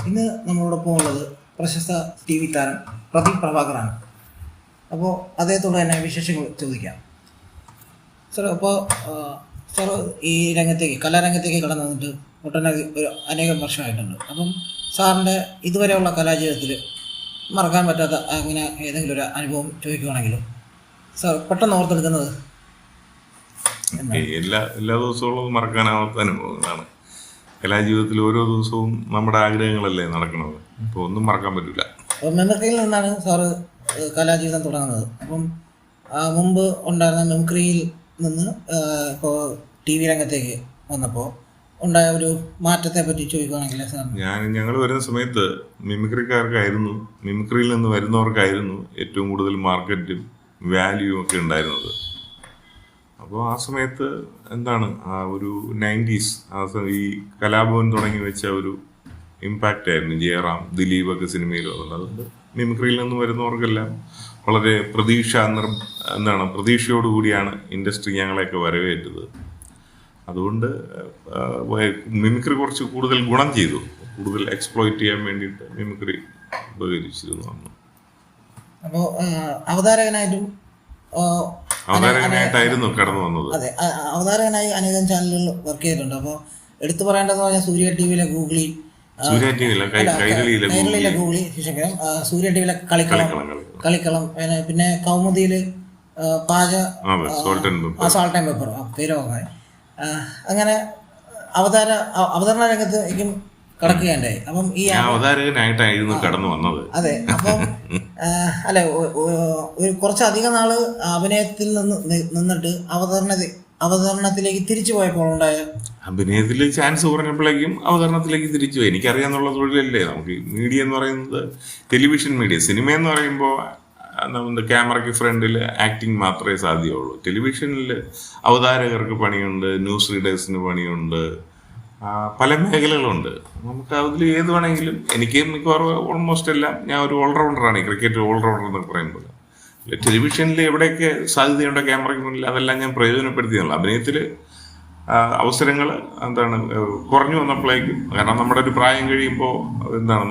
ഇന്ന് നമ്മളോടൊപ്പം ഉള്ളത് പ്രശസ്ത TV താരം പ്രഭാകറാണ്. അപ്പോൾ അദ്ദേഹത്തോട് തന്നെ വിശേഷങ്ങൾ ചോദിക്കാം. സാർ, അപ്പോൾ സാർ ഈ രംഗത്തേക്ക് കലാരംഗത്തേക്ക് കടന്നു വന്നിട്ട് ഒട്ടനവധി അനേകം വർഷമായിട്ടുണ്ട്. അപ്പം സാറിൻ്റെ ഇതുവരെയുള്ള കലാജീവിതത്തിൽ മറക്കാൻ പറ്റാത്ത അങ്ങനെ ഏതെങ്കിലും ഒരു അനുഭവം ചോദിക്കുകയാണെങ്കിൽ സാർ പെട്ടെന്ന് ഓർത്തെടുക്കുന്നത്? എല്ലാ ദിവസവും മറക്കാനാവാത്ത അനുഭവങ്ങളാണ്. കലാജീവിതത്തിൽ ഓരോ ദിവസവും നമ്മുടെ ആഗ്രഹങ്ങളല്ലേ നടക്കുന്നത്. ഇപ്പോൾ ഒന്നും മറക്കാൻ പറ്റില്ല. അപ്പോൾ മെമിക്രിയിൽ നിന്നാണ് സാറ് കലാജീവിതം തുടങ്ങുന്നത്. അപ്പം മുമ്പ് ഉണ്ടായിരുന്ന മെമിക്രിയിൽ നിന്ന് ഇപ്പോൾ TV രംഗത്തേക്ക് വന്നപ്പോൾ ഉണ്ടായ ഒരു മാറ്റത്തെ പറ്റി ചോദിക്കുകയാണെങ്കിൽ സാർ? ഞങ്ങൾ വരുന്ന സമയത്ത് മിമിക്രിയിൽ നിന്ന് വരുന്നവർക്കായിരുന്നു ഏറ്റവും കൂടുതൽ മാർക്കറ്റും വാല്യൂവും ഒക്കെ ഉണ്ടായിരുന്നത്. അപ്പോൾ ആ സമയത്ത് എന്താണ് ആ ഒരു 90s ഈ കലാഭവൻ തുടങ്ങി വെച്ച ഒരു ഇമ്പാക്റ്റ് ആയിരുന്നു. ജയറാം, ദിലീപ് ഒക്കെ സിനിമയിൽ വന്നത്. അതുകൊണ്ട് മിമിക്രിയിൽ നിന്ന് വരുന്നവർക്കെല്ലാം വളരെ പ്രതീക്ഷയോടുകൂടിയാണ് ഇൻഡസ്ട്രി ഞങ്ങളെയൊക്കെ വരവേറ്റത്. അതുകൊണ്ട് മിമിക്രി കുറച്ച് കൂടുതൽ ഗുണം ചെയ്തു. കൂടുതൽ എക്സ്പ്ലോയിറ്റ് ചെയ്യാൻ വേണ്ടിയിട്ട് മിമിക്രി ഉപകരിച്ചിരുന്നു. അപ്പോൾ അവതാരകനായിട്ടായിരുന്നു കടന്നു വന്നത്. അതെ, അവതാരകനായി അനേകം ചാനലുകൾ വർക്ക് ചെയ്തിട്ടുണ്ട്. അപ്പോൾ എടുത്തു പറയേണ്ടതെന്ന് പറഞ്ഞാൽ സൂര്യ ടിവിയിലെ ഗൂഗിളി, സൂര്യ ടിവിയിലെ കളിക്കളം, പിന്നെ കൗമുദിയില് സാൾട്ട് ആൻഡ് പെപ്പർ പേരൊക്കെ. അങ്ങനെ അവതരണ രംഗത്തേക്കും കടക്കുകയുണ്ടായി. അപ്പം ഈ അവതാരകനായിട്ടായിരുന്നു കടന്നു വന്നത്. അതെ, അപ്പം അല്ലെ ഒരു കുറച്ചധികം നാള് അഭിനയത്തിൽ നിന്നിട്ട് അവതരണത്തിലേക്ക് തിരിച്ചു പോയപ്പോൾ ഉണ്ടായ അഭിനയത്തിൽ ചാൻസ് കുറഞ്ഞപ്പോഴേക്കും അവതരണത്തിലേക്ക് തിരിച്ചു പോയി. എനിക്കറിയാന്നുള്ള തൊഴിലല്ലേ നമുക്ക്. മീഡിയ എന്ന് പറയുന്നത് ടെലിവിഷൻ മീഡിയ. സിനിമ എന്ന് പറയുമ്പോൾ ക്യാമറയ്ക്ക് ഫ്രണ്ടിൽ ആക്ടിങ് മാത്രമേ സാധ്യമുള്ളൂ. ടെലിവിഷനിൽ അവതാരകർക്ക് പണിയുണ്ട്, ന്യൂസ് റീഡേഴ്സിന് പണിയുണ്ട്, പല മേഖലകളുണ്ട്. നമുക്ക് അതിൽ ഏത് വേണമെങ്കിലും. എനിക്ക് മിക്കവാറും ഓൾമോസ്റ്റ് എല്ലാം ഞാൻ ഒരു ഓൾറൗണ്ടറാണ്. ക്രിക്കറ്റ് ഓൾറൗണ്ടർ എന്നൊക്കെ പറയുമ്പോൾ ടെലിവിഷനിൽ എവിടെയൊക്കെ സാധ്യതയുണ്ടോ ക്യാമറയ്ക്ക് മുന്നിൽ അതെല്ലാം ഞാൻ പ്രയോജനപ്പെടുത്തിയതാണ്. അഭിനയത്തിൽ അവസരങ്ങൾ കുറഞ്ഞു വന്നപ്പോഴേക്കും, കാരണം നമ്മുടെ ഒരു പ്രായം കഴിയുമ്പോൾ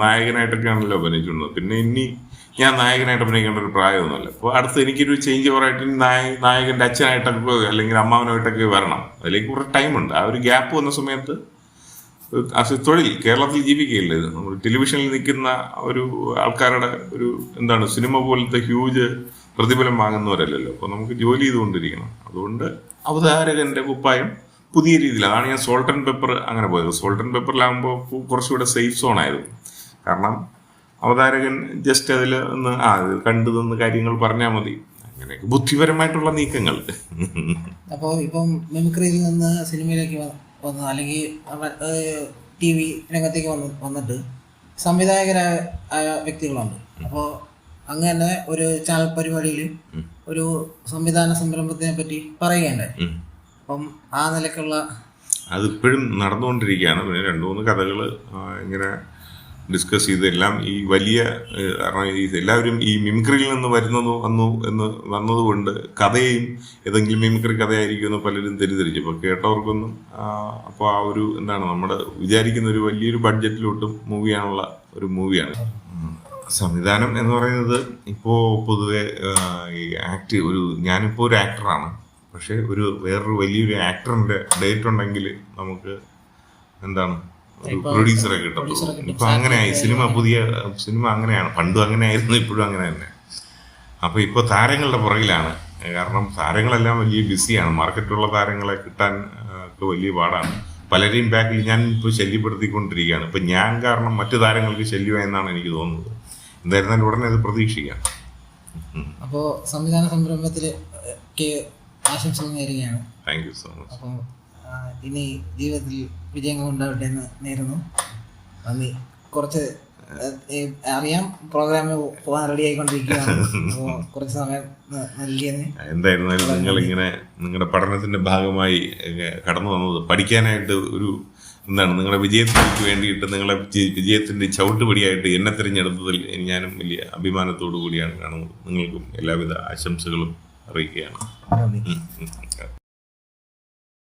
നായകനായിട്ടൊക്കെയാണല്ലോ അഭിനയിച്ചുകൊണ്ടത്. പിന്നെ ഇനി ഞാൻ നായകനായിട്ട് അഭിനയിക്കേണ്ട ഒരു പ്രായമൊന്നുമല്ല. അപ്പോൾ അടുത്ത് എനിക്കൊരു ചേഞ്ച് ഓവറായിട്ട് നായകൻ്റെ അച്ഛനായിട്ടൊക്കെ അല്ലെങ്കിൽ അമ്മാവനായിട്ടൊക്കെ വരണം. അതിലേക്ക് കുറച്ച് ടൈമുണ്ട്. ആ ഒരു ഗ്യാപ്പ് വന്ന സമയത്ത് തൊഴിൽ കേരളത്തിൽ ജീവിക്കുകയില്ല. നമ്മൾ ടെലിവിഷനിൽ നിൽക്കുന്ന ഒരു ആൾക്കാരുടെ ഒരു സിനിമ പോലത്തെ ഹ്യൂജ് പ്രതിഫലം വാങ്ങുന്നവരല്ലല്ലോ. അപ്പോൾ നമുക്ക് ജോലി ചെയ്തുകൊണ്ടിരിക്കണം. അതുകൊണ്ട് അവതാരകന്റെ കുപ്പായം പുതിയ രീതിയിൽ, അതാണ് ഞാൻ സോൾട്ട് ആൻഡ് പെപ്പർ അങ്ങനെ പോയത്. സോൾട്ട് ആൻഡ് പെപ്പറിലാകുമ്പോൾ കുറച്ചുകൂടെ സേഫ് സോൺ ആയിരുന്നു. കാരണം അവതാരകൻ ജസ്റ്റ് അതിൽ ഒന്ന് കണ്ടു നിന്ന് കാര്യങ്ങൾ പറഞ്ഞാൽ മതി. അങ്ങനെയൊക്കെ ബുദ്ധിപരമായിട്ടുള്ള നീക്കങ്ങൾ. അപ്പോൾ ഇപ്പം മിമിക്രിയിൽ നിന്ന് സിനിമയിലേക്ക് വന്നു, അല്ലെങ്കിൽ TV രംഗത്തേക്ക് വന്നിട്ട് സംവിധായകരായ വ്യക്തികളുണ്ട്. അപ്പോൾ അങ്ങനെ ഒരു ചാനൽ പരിപാടിയിൽ ഒരു സംവിധാന സംരംഭത്തിനെ പറ്റി പറയുകയുണ്ടായി. അപ്പം ആ നിലക്കുള്ള അതിപ്പോഴും നടന്നുകൊണ്ടിരിക്കുകയാണ്. പിന്നെ 2-3 കഥകൾ ഇങ്ങനെ ഡിസ്കസ് ചെയ്ത് എല്ലാം ഈ വലിയ എല്ലാവരും ഈ മിമിക്രിയിൽ നിന്ന് വന്നതുകൊണ്ട് കഥയും ഏതെങ്കിലും മിമിക്രി കഥയായിരിക്കുമെന്ന് പലരും തെറ്റിദ്ധരിച്ചു. അപ്പോൾ കേട്ടവർക്കൊന്നും അപ്പോൾ ആ ഒരു നമ്മുടെ വിചാരിക്കുന്ന ഒരു വലിയൊരു ബഡ്ജറ്റിലോട്ടും മൂവിയാണുള്ള ഒരു മൂവിയാണ്. സംവിധാനം എന്ന് പറയുന്നത് ഇപ്പോൾ പൊതുവെ ഈ ഞാനിപ്പോൾ ഒരു ആക്ടറാണ്. പക്ഷേ വേറൊരു വലിയൊരു ആക്ടറിൻ്റെ ഡേറ്റ് ഉണ്ടെങ്കിൽ നമുക്ക് ഒരു പ്രൊഡ്യൂസറെ കിട്ടത്തുള്ളൂ. ഇപ്പൊ അങ്ങനെയായി പുതിയ സിനിമ അങ്ങനെയാണ്. പണ്ടും അങ്ങനെയായിരുന്നു, ഇപ്പോഴും അങ്ങനെ തന്നെ. അപ്പൊ ഇപ്പൊ താരങ്ങളുടെ പുറകിലാണ്. കാരണം താരങ്ങളെല്ലാം വലിയ ബിസിയാണ്. മാർക്കറ്റുള്ള താരങ്ങളെ കിട്ടാൻ ഒക്കെ വലിയ പാടാണ്. പലരെയും ബാക്കിൽ ഞാൻ ഇപ്പോൾ ശല്യപ്പെടുത്തിക്കൊണ്ടിരിക്കുകയാണ്. ഇപ്പൊ ഞാൻ കാരണം മറ്റു താരങ്ങൾക്ക് ശല്യമായെന്നാണ് എനിക്ക് തോന്നുന്നത്. എന്തായിരുന്നാലും ഉടനെ അത് പ്രതീക്ഷിക്കാം. അപ്പോൾ സംവിധാന സംരംഭത്തിലേക്ക് ആശംസകൾ നേരുകയാണ്. Thank you so much. അപ്പോൾ ഇനി ജീവിതത്തിൽ വിജയങ്ങൾ ഉണ്ടാവട്ടെ എന്ന് നേരുന്നു. നന്ദി. കുറച്ച് അറിയാം, പ്രോഗ്രാമിൽ പോകാൻ റെഡി ആയിക്കൊണ്ടിരിക്കുകയാണ്. അപ്പോൾ കുറച്ച് സമയം നൽകിയത് എന്തായിരുന്നാലും നിങ്ങളിങ്ങനെ നിങ്ങളുടെ പഠനത്തിന്റെ ഭാഗമായി കടന്നു വന്നത് പഠിക്കാനായിട്ട് നിങ്ങളുടെ വിജയത്തിലേക്ക് വേണ്ടിയിട്ട് നിങ്ങളെ വിജയത്തിന്റെ ചവിട്ടുപടിയായിട്ട് എന്നെ തിരഞ്ഞെടുത്തതിൽ ഞാനും വലിയ അഭിമാനത്തോടു കൂടിയാണ് കാണുന്നത്. നിങ്ങൾക്കും എല്ലാവിധ ആശംസകളും അറിയിക്കുകയാണ്.